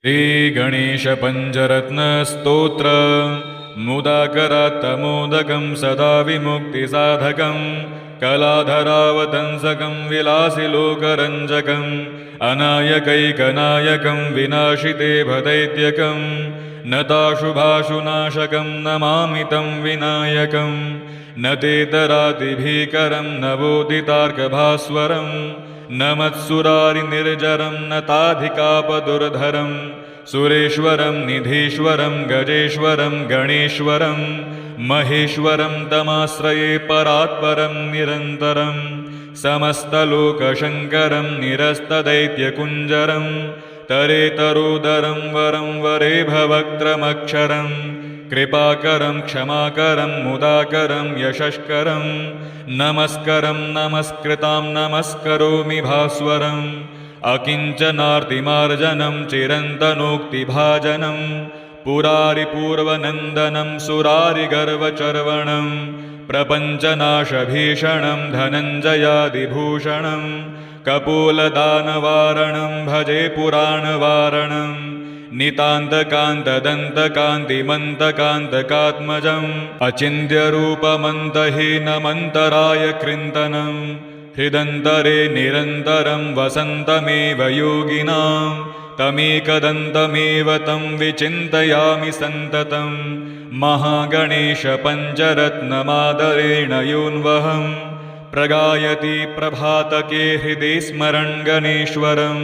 श्रीगणेशपञ्चरत्नस्तोत्र मुदाकरात्तमोदकं सदा विमुक्तिसाधकं कलाधरावतंसकं विलासिलोकरञ्जकम् अनायकैकनायकं विनाशिते भदैत्यकं नताशुभाशुनाशकं नमामि तं विनायकं न तेतरातिभीकरं नवोदितार्कभास्वरं नमत्सुरारिनिर्जरं नताधिकापदुर्धरं सुरेश्वरं निधीश्वरं गजेश्वरं गणेश्वरं महेश्वरं तमाश्रये परात्परं निरन्तरं समस्तलोकशङ्करं निरस्तदैत्यकुञ्जरं तरेतरोदरं वरं वरेभवक्त्रमक्षरं कृपाकरं क्षमाकरं मुदाकरं यशस्करं नमस्करं नमस्कृतां नमस्करोमि भास्वरम् अकिञ्चनार्तिमार्जनं चिरन्तनोक्तिभाजनं पुरारिपूर्वनन्दनं सुरारिगर्वचर्वणं प्रपञ्चनाशभीषणं धनञ्जयादिभूषणं कपोलदानवारणं भजे पुराणवारणं नितान्तकान्तदन्तकान्तिमन्तकान्तकात्मजम् अचिन्त्यरूपमन्तहीनमन्तराय कृन्तनं हृदन्तरे निरन्तरं वसन्तमेव योगिनां तमेकदन्तमेव तं विचिन्तयामि सन्ततं महागणेशपञ्चरत्नमादरेण योऽन्वहं प्रगायति प्रभातके हृदि स्मरन् गणेश्वरम्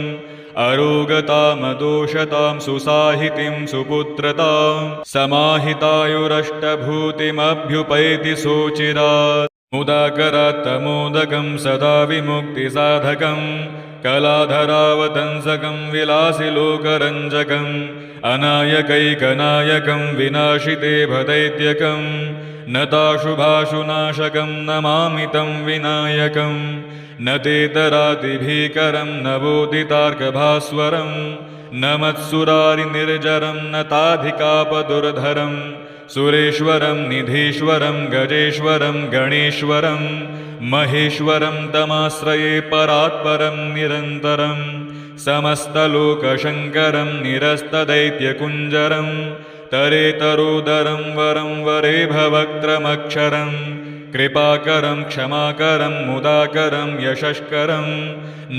अरोगतामदोषतां सुसाहितिं सुपुत्रतां समाहितायुरष्टभूतिमभ्युपैति सोचिरात् मुदाकरात्तमोदकं सदा विमुक्तिसाधकं कलाधरावतंसकं विलासिलोकरञ्जकम् अनायकैकनायकं विनाशिते भदैत्यकं नताशुभाशुनाशकं नमामि तं विनायकं न तेतरातिभीकरं नवोदितार्कभास्वरं नमत्सुरारिनिर्जरं नताधिकापदुर्धरं सुरेश्वरं निधीश्वरं गजेश्वरं गणेश्वरं महेश्वरं तमाश्रये परात्परं निरन्तरं समस्तलोकशङ्करं निरस्तदैत्यकुञ्जरं तरेतरोदरं वरं वरेभवक्त्रमक्षरं कृपाकरं क्षमाकरं मुदाकरं यशस्करं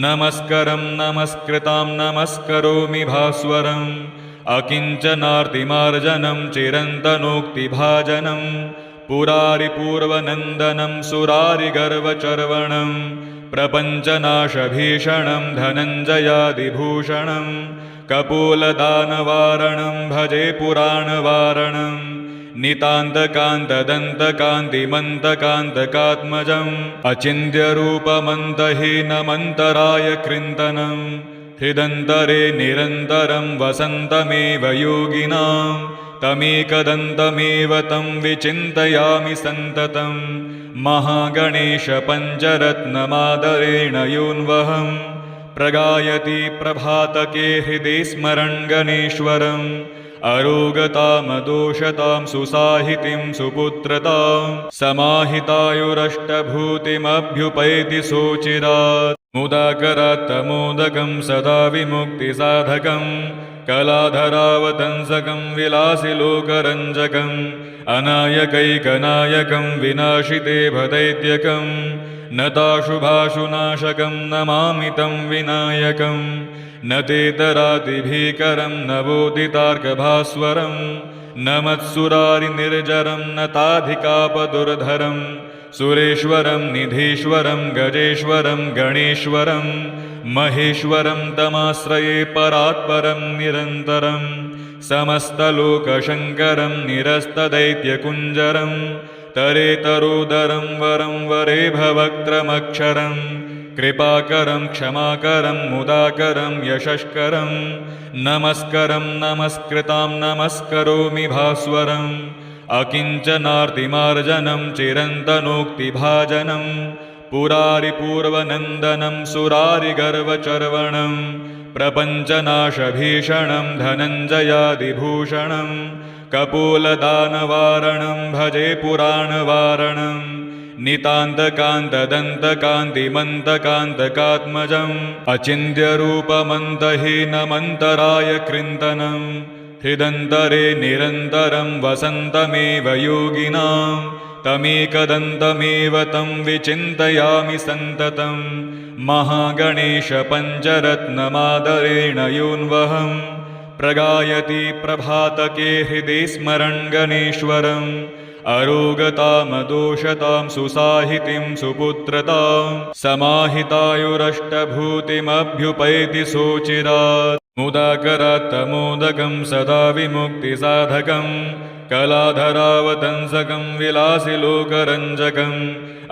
नमस्करं नमस्कृतां नमस्करोमि भास्वरम् अकिञ्चनार्तिमार्जनं चिरन्तनोक्तिभाजनं पुरारिपूर्वनन्दनं सुरारिगर्वचर्वणं प्रपञ्चनाशभीषणं धनञ्जयादिभूषणं कपोलदानवारणं भजे पुराणवारणं नितान्तकान्तदन्तकान्तिमन्तकान्तकात्मजम् अचिन्त्यरूपमन्तहीनमन्तराय कृन्तनं हृदन्तरे निरन्तरं वसन्तमेव योगिनां तमेकदन्तमेव तं विचिन्तयामि सन्ततं महागणेशपञ्चरत्नमादरेण योऽन्वहं प्रगायति प्रभातके हृदि स्मरन् गणेश्वरम् अरोगतामदोषतां सुसाहितिं सुपुत्रतां समाहितायुरष्टभूतिमभ्युपैति सोचिरात् मुदाकरात्तमोदकं सदा विमुक्तिसाधकं कलाधरावतंसकं विलासिलोकरञ्जकम् अनायकैकनायकं विनाशिते भदैत्यकं नताशुभाशुनाशकं नमामि तं विनायकं न तेतरातिभीकरं नवोदितार्कभास्वरं नमत्सुरारिनिर्जरं नताधिकापदुर्धरं सुरेश्वरं निधीश्वरं गजेश्वरं गणेश्वरं महेश्वरं तमाश्रये परात्परं निरन्तरं समस्तलोकशङ्करं निरस्तदैत्यकुञ्जरं तरेतरोदरं वरं वरेभवक्त्रमक्षरं कृपाकरं क्षमाकरं मुदाकरं यशस्करं नमस्करं नमस्कृतां नमस्करोमि भास्वरम् अकिञ्चनार्तिमार्जनं चिरन्तनोक्तिभाजनं पुरारिपूर्वनन्दनं सुरारिगर्वचर्वणं प्रपञ्चनाशभीषणं धनञ्जयादिभूषणं कपोलदानवारणं भजे पुराणवारणं नितान्तकान्तदन्तकान्तिमन्तकान्तकात्मजम् अचिन्त्यरूपमन्तहीनमन्तराय कृन्तनम् हृदन्तरे निरन्तरं वसन्तमेव योगिनां तमेकदन्तमेव तं विचिन्तयामि सन्ततं महागणेशपञ्चरत्नमादरेण योऽन्वहं प्रगायति प्रभातके हृदि स्मरन् गणेश्वरम् अरोगतामदोषतां सुसाहितिं सुपुत्रतां समाहितायुरष्टभूतिमभ्युपैति सोचिरात् मुदाकरात्तमोदकं सदा विमुक्तिसाधकं कलाधरावतंसकं विलासिलोकरञ्जकम्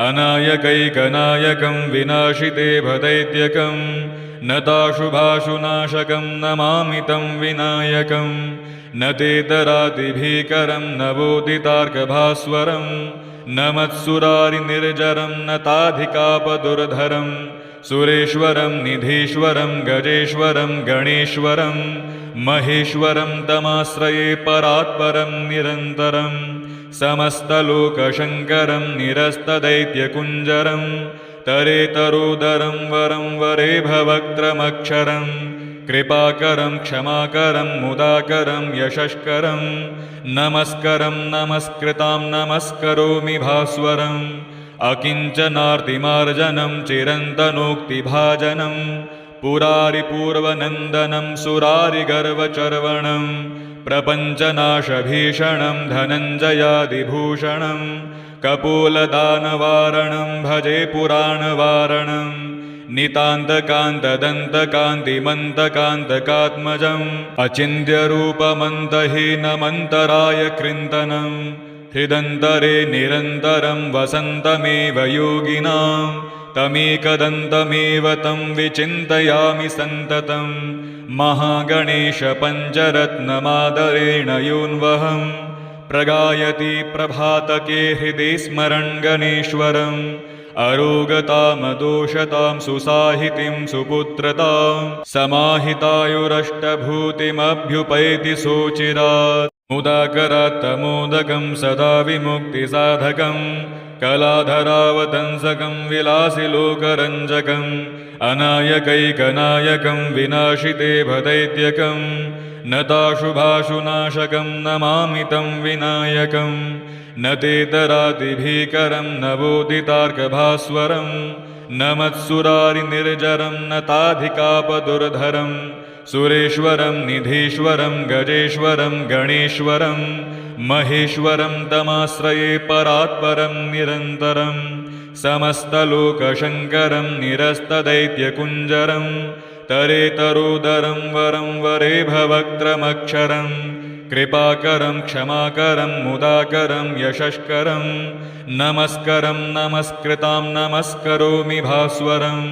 अनायकैकनायकं विनाशितेभदैत्यकं नताशुभाशुनाशकं नमामि तं विनायकं न तेतरातिभीकरं नवोदितार्कभास्वरं न मत्सुरारिनिर्जरं नताधिकापदुर्धरं सुरेश्वरं निधीश्वरं गजेश्वरं गणेश्वरं महेश्वरं तमाश्रये परात्परं निरन्तरं समस्तलोकशङ्करं निरस्तदैत्यकुञ्जरं तरेतरोदरं वरं वरेभवक्त्रमक्षरं कृपाकरं क्षमाकरं मुदाकरं यशस्करं नमस्करं नमस्कृतां नमस्करोमि भास्वरम् अकिञ्चनार्तिमार्जनं चिरन्तनोक्तिभाजनं पुरारिपूर्वनन्दनं सुरारिगर्वचर्वणं प्रपञ्चनाशभीषणं धनञ्जयादिभूषणं कपोलदानवारणं भजे पुराणवारणं नितान्तकान्तदन्तकान्तिमन्तकान्तकात्मजम् अचिन्त्यरूपमन्तहीनमन्तराय कृन्तनं हृदन्तरे निरन्तरं वसन्तमेव योगिनां तमेकदन्तमेव तं विचिन्तयामि सन्ततं महागणेशपञ्चरत्नमादरेण योऽन्वहं प्रगायति प्रभातके हृदि स्मरन् गणेश्वरम् अरोगतामदोषतां सुसाहितिं सुपुत्रतां समाहितायुरष्टभूतिमभ्युपैति सोचिरात् मुदाकरात्तमोदकं सदा विमुक्तिसाधकं कलाधरावतंसकं विलासिलोकरञ्जकम् अनायकैकनायकं विनाशितेभदैत्यकं नताशुभाशुनाशकं नमामि तं विनायकं न तेतरातिभीकरं नवोदितार्कभास्वरं न मत्सुरारिनिर्जरं नताधिकापदुर्धरं सुरेश्वरं निधीश्वरं गजेश्वरं गणेश्वरं महेश्वरं तमाश्रये परात्परं निरन्तरं समस्तलोकशङ्करं निरस्तदैत्यकुञ्जरं तरेतरोदरं वरं वरेभवक्त्रमक्षरं कृपाकरं क्षमाकरं मुदाकरं यशस्करं नमस्करं नमस्कृतां नमस्करोमि भास्वरम्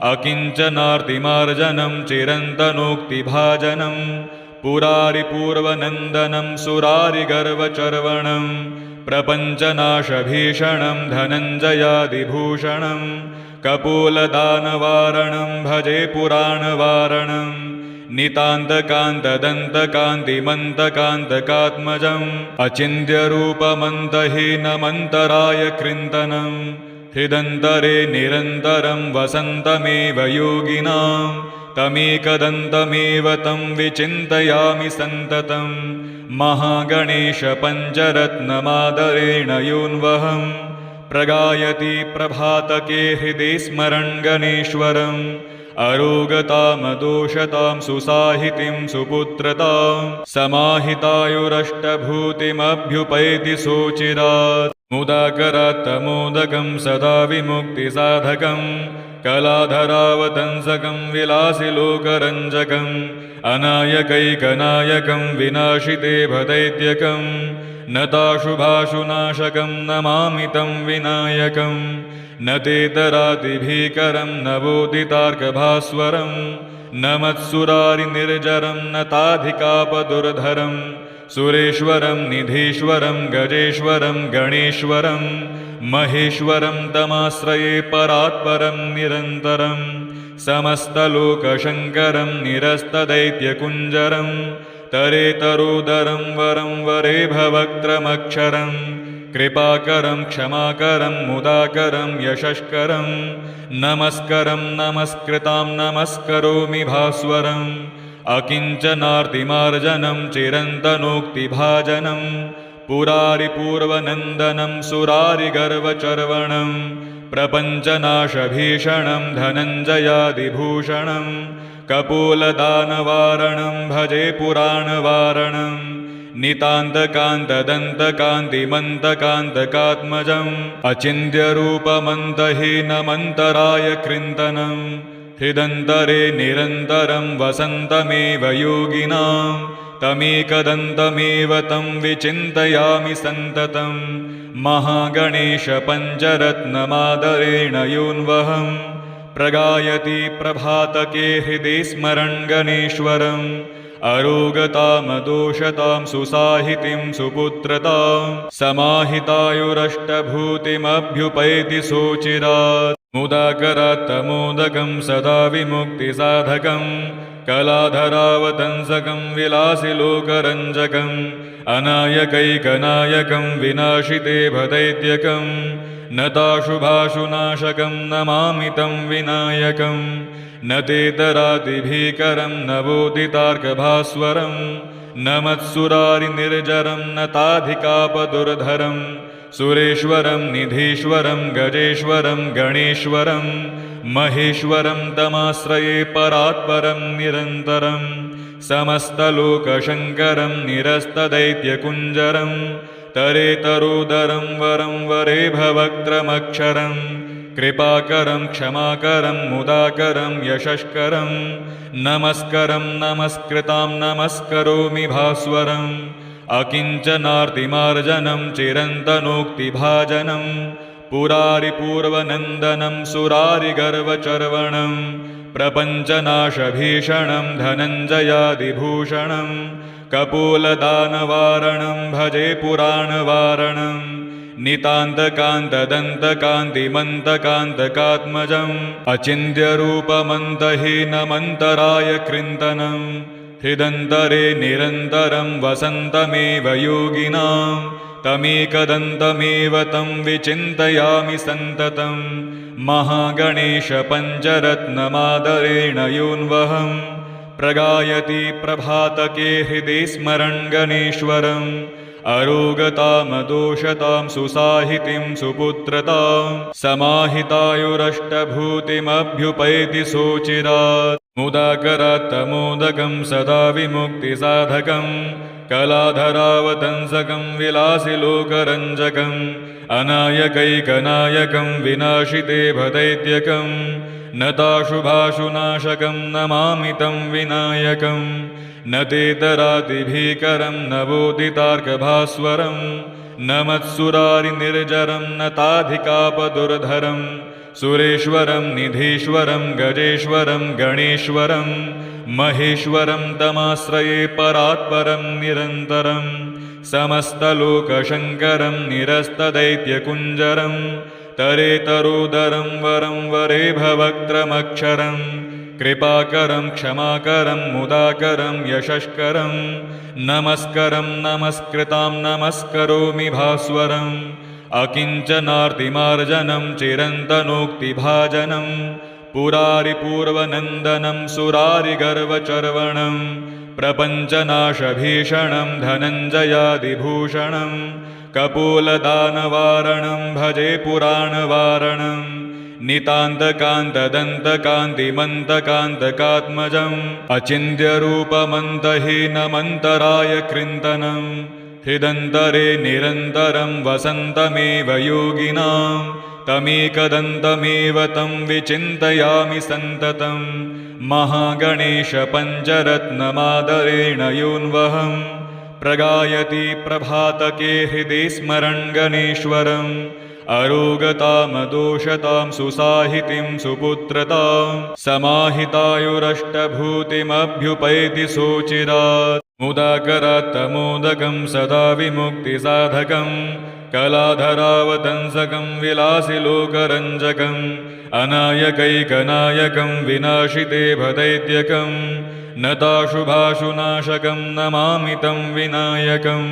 अकिञ्चनार्तिमार्जनं चिरन्तनोक्तिभाजनं पुरारिपूर्वनन्दनं सुरारिगर्वचर्वणं प्रपञ्चनाशभीषणं धनञ्जयादिभूषणं कपोलदानवारणं भजे पुराणवारणं नितान्तकान्तदन्तकान्तिमन्तकान्तकात्मजम् अचिन्त्यरूपमन्तहीनमन्तराय कृन्तनं हृदन्तरे निरन्तरं वसन्तमेव योगिनां तमेकदन्तमेव तं विचिन्तयामि सन्ततं महागणेशपञ्चरत्नमादरेण योऽन्वहं प्रगायति प्रभातके हृदि स्मरन् गणेश्वरम् अरोगतामदोषतां सुसाहितिं सुपुत्रतां समाहितायुरष्टभूतिमभ्युपैति सोचिरात् मुदाकरात्तमोदकं सदा विमुक्तिसाधकं कलाधरावतंसकं विलासिलोकरञ्जकम् अनायकैकनायकं विनाशितेभदैत्यकं नताशुभाशुनाशकं नमामि तं विनायकं न तेतरातिभीकरं नवोदितार्कभास्वरं न मत्सुरारिनिर्जरं नताधिकापदुर्धरं सुरेश्वरं निधीश्वरं गजेश्वरं गणेश्वरं महेश्वरं तमाश्रये परात्परं निरन्तरं समस्तलोकशङ्करं निरस्तदैत्यकुञ्जरं तरेतरोदरं वरं वरेभवक्त्रमक्षरं कृपाकरं क्षमाकरं मुदाकरं यशस्करं नमस्करं नमस्कृतां नमस्करोमि भास्वरम् अकिञ्चनार्तिमार्जनं चिरन्तनोक्तिभाजनं पुरारिपूर्वनन्दनं सुरारिगर्वचर्वणं प्रपञ्चनाशभीषणं धनञ्जयादिभूषणं कपोलदानवारणं भजे पुराणवारणं नितान्तकान्तदन्तकान्तिमन्तकान्तकात्मजम् अचिन्त्यरूपमन्तहीनमन्तराय कृन्तनं हृदन्तरे निरन्तरं वसन्तमेव योगिनां तमेकदन्तमेव तं विचिन्तयामि सन्ततं महागणेशपञ्चरत्नमादरेण योऽन्वहं प्रगायति प्रभातके हृदि स्मरन् गणेश्वरम् अरोगतामदोषतां सुसाहितिं सुपुत्रतां समाहितायुरष्टभूतिमभ्युपैति सोचिरात् मुदाकरात्तमोदकं सदा विमुक्तिसाधकं कलाधरावतंसकं विलासिलोकरञ्जकम् अनायकैकनायकं विनाशितेभदैत्यकं नताशुभाशुनाशकं नमामि तं विनायकं न तेतरातिभीकरं नवोदितार्कभास्वरं न मत्सुरारिनिर्जरं न ताधिकापदुर्धरं सुरेश्वरं निधीश्वरं गजेश्वरं गणेश्वरं महेश्वरं तमाश्रये परात्परं निरन्तरं समस्तलोकशङ्करं निरस्तदैत्यकुञ्जरं तरेतरोदरं वरं वरेभवक्त्रमक्षरं कृपाकरं क्षमाकरं मुदाकरं यशस्करं नमस्करं नमस्कृतां नमस्करोमि भास्वरम् अकिञ्चनार्तिमार्जनं चिरन्तनोक्तिभाजनं पुरारिपूर्वनन्दनं सुरारिगर्वचर्वणं प्रपञ्चनाशभीषणं धनञ्जयादिभूषणं कपोलदानवारणं भजे पुराणवारणं नितान्तकान्तदन्तकान्तिमन्तकान्तकात्मजम् अचिन्त्यरूपमन्तहीनमन्तराय कृन्तनं हृदन्तरे निरन्तरं वसन्तमेव योगिनां तमेकदन्तमेव तं विचिन्तयामि सन्ततं महागणेशपञ्चरत्नमादरेण योऽन्वहं प्रगायति प्रभातके हृदि स्मरन् गणेश्वरम् अरोगतामदोषतां सुसाहितिं सुपुत्रतां समाहितायुरष्टभूतिमभ्युपैति सोचिरात् मुदाकरात्तमोदकं सदा विमुक्तिसाधकं कलाधरावतंसकं विलासिलोकरञ्जकम् अनायकैकनायकं विनाशितेभदैत्यकं नताशुभाशुनाशकं नमामि तं विनायकं न तेतरातिभीकरं नवोदितार्कभास्वरं न मत्सुरारिनिर्जरं न ताधिकापदुर्धरं सुरेश्वरं निधीश्वरं गजेश्वरं गणेश्वरं महेश्वरं तमाश्रये परात्परं निरन्तरं समस्तलोकशङ्करं निरस्तदैत्यकुञ्जरं तरेतरोदरं वरं वरेभवक्त्रमक्षरं कृपाकरं क्षमाकरं मुदाकरं यशस्करं नमस्करं नमस्कृतां नमस्करोमि भास्वरम् अकिञ्चनार्तिमार्जनं चिरन्तनोक्तिभाजनं पुरारिपूर्वनन्दनं सुरारिगर्वचर्वणं प्रपञ्चनाशभीषणं धनञ्जयादिभूषणं कपोलदानवारणं भजे पुराणवारणं नितान्तकान्तदन्तकान्तिमन्तकान्तकात्मजम् अचिन्त्यरूपमन्तहीनमन्तराय कृन्तनं हृदन्तरे निरन्तरं वसन्तमेव योगिनां तमेकदन्तमेव तं विचिन्तयामि सन्ततं महागणेशपञ्चरत्नमादरेण योऽन्वहं प्रगायति प्रभातके हृदि स्मरन् गणेश्वरम् अरोगतामदोषतां सुसाहितिं सुपुत्रतां समाहितायुरष्टभूतिमभ्युपैति सोचिरात् मुदाकरात्तमोदकं सदा विमुक्तिसाधकं कलाधरावतंसकं विलासिलोकरञ्जकम् अनायकैकनायकं विनाशितेभदैत्यकं नताशुभाशुनाशकं नमामि तं विनायकं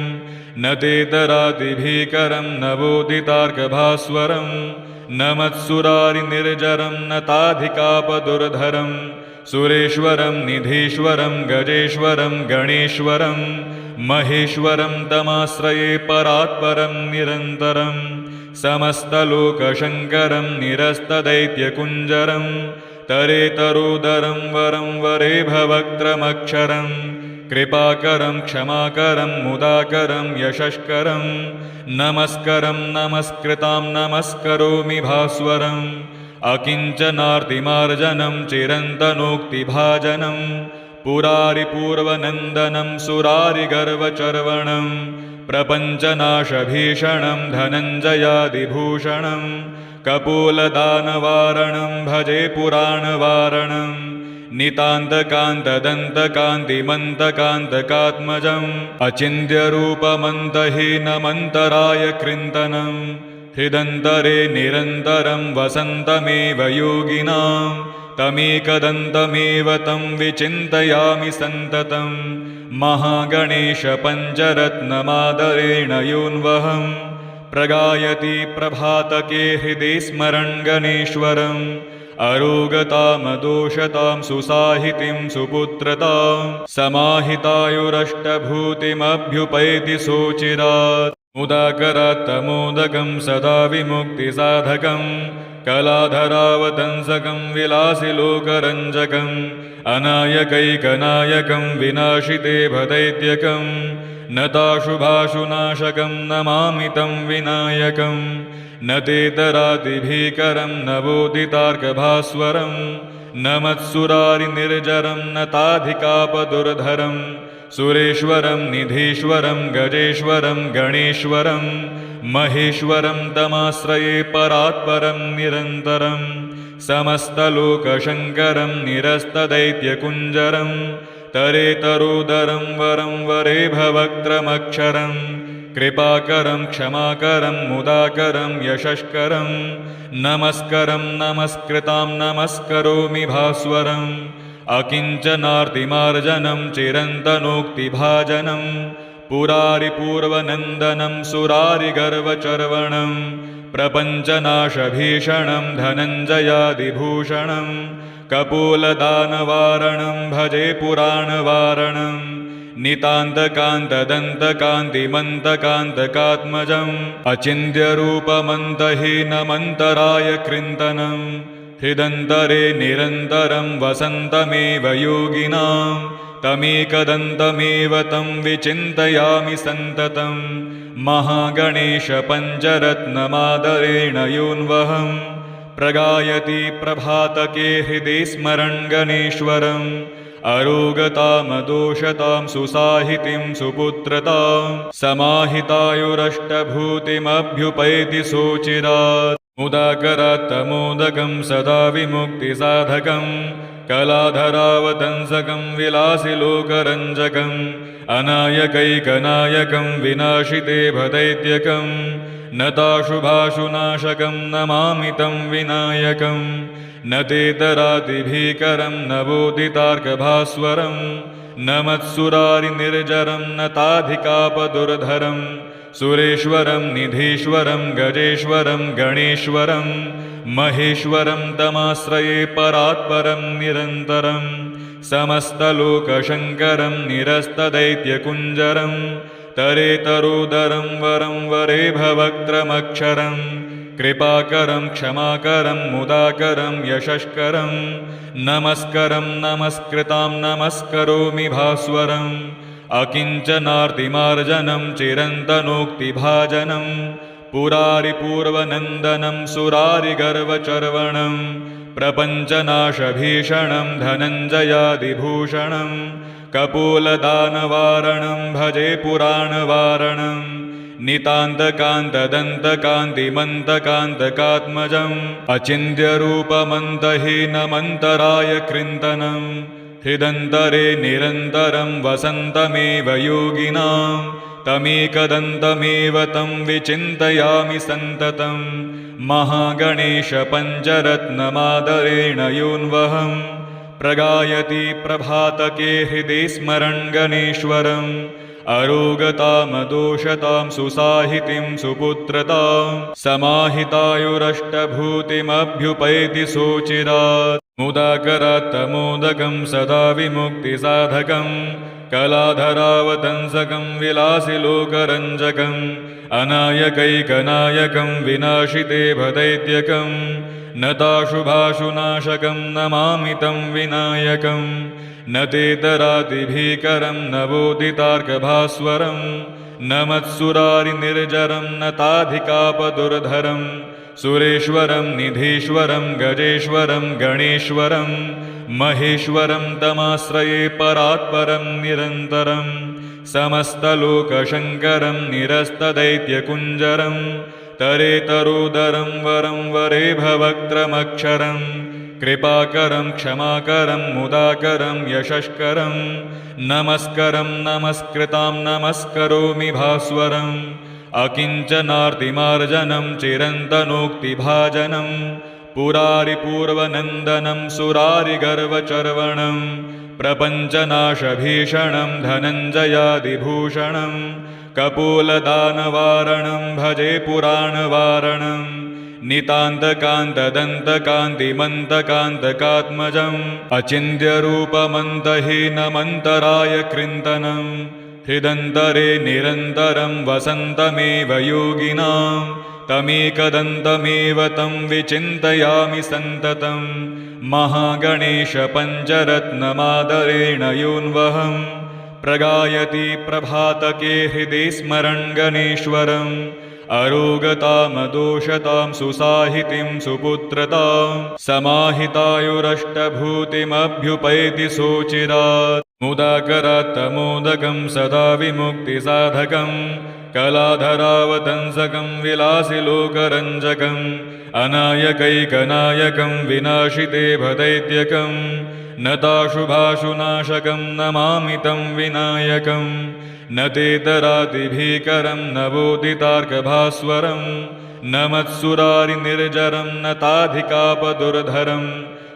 न तेतरातिभीकरं नवोदितार्कभास्वरं न मत्सुरारिनिर्जरं न ताधिकापदुर्धरं सुरेश्वरं निधीश्वरं गजेश्वरं गणेश्वरं महेश्वरं तमाश्रये परात्परं निरन्तरं समस्तलोकशङ्करं निरस्तदैत्यकुञ्जरं तरेतरोदरं वरं वरेभवक्त्रमक्षरं कृपाकरं क्षमाकरं मुदाकरं यशस्करं नमस्करं नमस्कृतां नमस्करोमि भास्वरम् अकिञ्चनार्तिमार्जनं चिरन्तनोक्तिभाजनं पुरारिपूर्वनन्दनं सुरारिगर्वचर्वणं प्रपञ्चनाशभीषणं धनञ्जयादिभूषणं कपोलदानवारणं भजे पुराणवारणं नितान्तकान्तदन्तकान्तिमन्तकान्तकात्मजम् अचिन्त्यरूपमन्तहीनमन्तराय कृन्तनं हृदन्तरे निरन्तरं वसन्तमेव योगिनां तमेकदन्तमेव तं विचिन्तयामि सन्ततं महागणेशपञ्चरत्नमादरेण योऽन्वहं प्रगायति प्रभातके हृदि स्मरन् गणेश्वरम् अरोगतामदोषतां सुसाहितिं सुपुत्रतां समाहितायुरष्टभूतिमभ्युपैति सोचिरात् मुदाकरात्तमोदकं सदा विमुक्तिसाधकं कलाधरावतंसकं विलासिलोकरञ्जकम् अनायकैकनायकं विनाशितेभदैत्यकं नताशुभाशुनाशकं नमामि तं विनायकं न तेतरातिभीकरं नवोदितार्कभास्वरं न मत्सुरारिनिर्जरं न ताधिकापदुर्धरं सुरेश्वरं निधीश्वरं गजेश्वरं गणेश्वरं महेश्वरं तमाश्रये परात्परं निरन्तरं समस्तलोकशङ्करं निरस्तदैत्यकुञ्जरं तरेतरोदरं वरं वरेभवक्त्रमक्षरं कृपाकरं क्षमाकरं मुदाकरं यशस्करं नमस्करं नमस्कृतां नमस्करोमि भास्वरम् अकिञ्चनार्तिमार्जनं चिरन्तनोक्तिभाजनं पुरारिपूर्वनन्दनं सुरारिगर्वचर्वणं प्रपञ्चनाशभीषणं धनञ्जयादिभूषणं कपोलदानवारणं भजे पुराणवारणं नितान्तकान्तदन्तकान्तिमन्तकान्तकात्मजम् अचिन्त्यरूपमन्तहीनमन्तराय कृन्तनं हृदन्तरे निरन्तरं वसन्तमेव योगिनां तमेकदन्तमेव तं विचिन्तयामि सन्ततं महागणेशपञ्चरत्नमादरेण योऽन्वहं प्रगायति प्रभातके हृदि स्मरन् गणेश्वरम् अरोगतामदोषतां सुसाहितिं सुपुत्रतां समाहितायुरष्टभूतिमभ्युपैति सोचिरात् मुदाकरात्तमोदकं सदा विमुक्तिसाधकं कलाधरावतंसकं विलासिलोकरञ्जकम् अनायकैकनायकं विनाशितेभदैत्यकं नताशुभाशुनाशकं नमामि तं विनायकं न तेतरातिभीकरं नवोदितार्कभास्वरं न मत्सुरारिनिर्जरं न ताधिकापदुर्धरं सुरेश्वरं निधीश्वरं गजेश्वरं गणेश्वरं महेश्वरं तमाश्रये परात्परं निरन्तरं समस्तलोकशङ्करं निरस्तदैत्यकुञ्जरं तरेतरोदरं वरं वरेभवक्त्रमक्षरं कृपाकरं क्षमाकरं मुदाकरं यशस्करं नमस्करं नमस्कृतां नमस्करोमि भास्वरम् अकिञ्चनार्तिमार्जनं चिरन्तनोक्तिभाजनं पुरारिपूर्वनन्दनं सुरारिगर्वचर्वणं प्रपञ्चनाशभीषणं धनञ्जयादिभूषणं कपोलदानवारणं भजे पुराणवारणं नितान्तकान्तदन्तकान्तिमन्तकान्तकात्मजम् अचिन्त्यरूपमन्तहीनमन्तराय कृन्तनं हृदन्तरे निरन्तरं वसन्तमेव योगिनां तमेकदन्तमेव तं विचिन्तयामि सन्ततं महागणेशपञ्चरत्नमादरेण योऽन्वहं प्रगायति प्रभातके हृदि स्मरन् गणेश्वरम् अरोगतामदोषतां सुसाहितिं सुपुत्रतां समाहितायुरष्टभूतिमभ्युपैति सोचिरात् मुदाकरात्तमोदकं सदा विमुक्तिसाधकं कलाधरावतंसकं विलासिलोकरञ्जकम् अनायकैकनायकं विनाशिते भदैत्यकं नताशुभाशुनाशकं नमामि तं विनायकं न तेतरातिभीकरं नवोदितार्कभास्वरं न मत्सुरारिनिर्जरं न ताधिकापदुर्धरं सुरेश्वरं निधीश्वरं गजेश्वरं गणेश्वरं महेश्वरं तमाश्रये परात्परं निरन्तरं समस्तलोकशङ्करं निरस्तदैत्यकुञ्जरं तरेतरोदरं वरं वरेभवक्त्रमक्षरं कृपाकरं क्षमाकरं मुदाकरं यशस्करं नमस्करं नमस्कृतां नमस्करोमि भास्वरम् अकिञ्चनार्तिमार्जनं चिरन्तनोक्तिभाजनं पुरारिपूर्वनन्दनं सुरारिगर्वचर्वणं प्रपञ्चनाशभीषणं धनञ्जयादिभूषणं कपोलदानवारणं भजे पुराणवारणं नितान्तकान्तदन्तकान्तिमन्तकान्तकात्मजम् अचिन्त्यरूपमन्तहीनमन्तराय कृन्तनं हृदन्तरे निरन्तरं वसन्तमेव योगिनां तमेकदन्तमेव तं विचिन्तयामि सन्ततं महागणेशपञ्चरत्नमादरेण योऽन्वहं प्रगायति प्रभातके हृदि स्मरन् गणेश्वरम् अरोगतामदोषतां सुसाहितिं सुपुत्रतां समाहितायुरष्टभूतिमभ्युपैति सोचिरात् मुदाकरात्तमोदकं सदा विमुक्तिसाधकं कलाधरावतंसकं विलासिलोकरञ्जकम् अनायकैकनायकं विनाशिते भदैत्यकं नताशुभाशुनाशकं नमामि तं विनायकं न तेतरातिभीकरं नवोदितार्कभास्वरं न मत्सुरारिनिर्जरं न ताधिकापदुर्धरं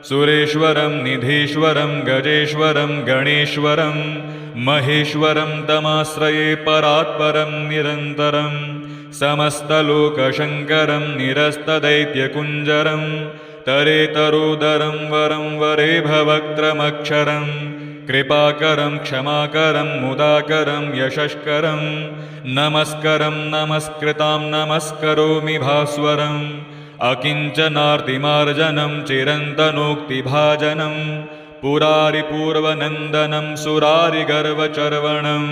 सुरेश्वरं निधीश्वरं गजेश्वरं गणेश्वरं महेश्वरं तमाश्रये परात्परं निरन्तरं समस्तलोकशङ्करं निरस्तदैत्यकुञ्जरं तरेतरोदरं वरं वरेभवक्त्रमक्षरं कृपाकरं क्षमाकरं मुदाकरं यशस्करं नमस्करं नमस्कृतां नमस्करोमि भास्वरम् अकिञ्चनार्तिमार्जनं चिरन्तनोक्तिभाजनं पुरारिपूर्वनन्दनं सुरारिगर्वचर्वणं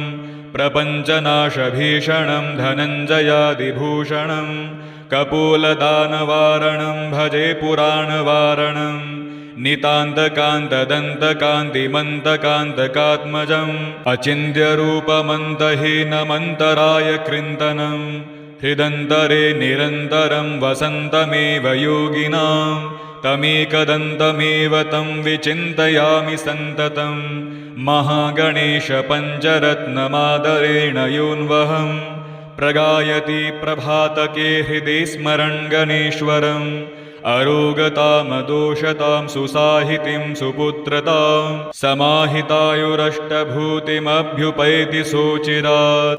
प्रपञ्चनाशभीषणं धनञ्जयादिभूषणं कपोलदानवारणं भजे पुराणवारणं नितान्तकान्तदन्तकान्तिमन्तकान्तकात्मजम् अचिन्त्यरूपमन्तहीनमन्तराय कृन्तनं हृदन्तरे निरन्तरं वसन्तमेव योगिनां तमेकदन्तमेव तं विचिन्तयामि सन्ततं महागणेशपञ्चरत्नमादरेण योऽन्वहं प्रगायति प्रभातके हृदि स्मरन् गणेश्वरम् अरोगतामदोषतां सुसाहितिं सुपुत्रतां समाहितायुरष्टभूतिमभ्युपैति सोचिरात्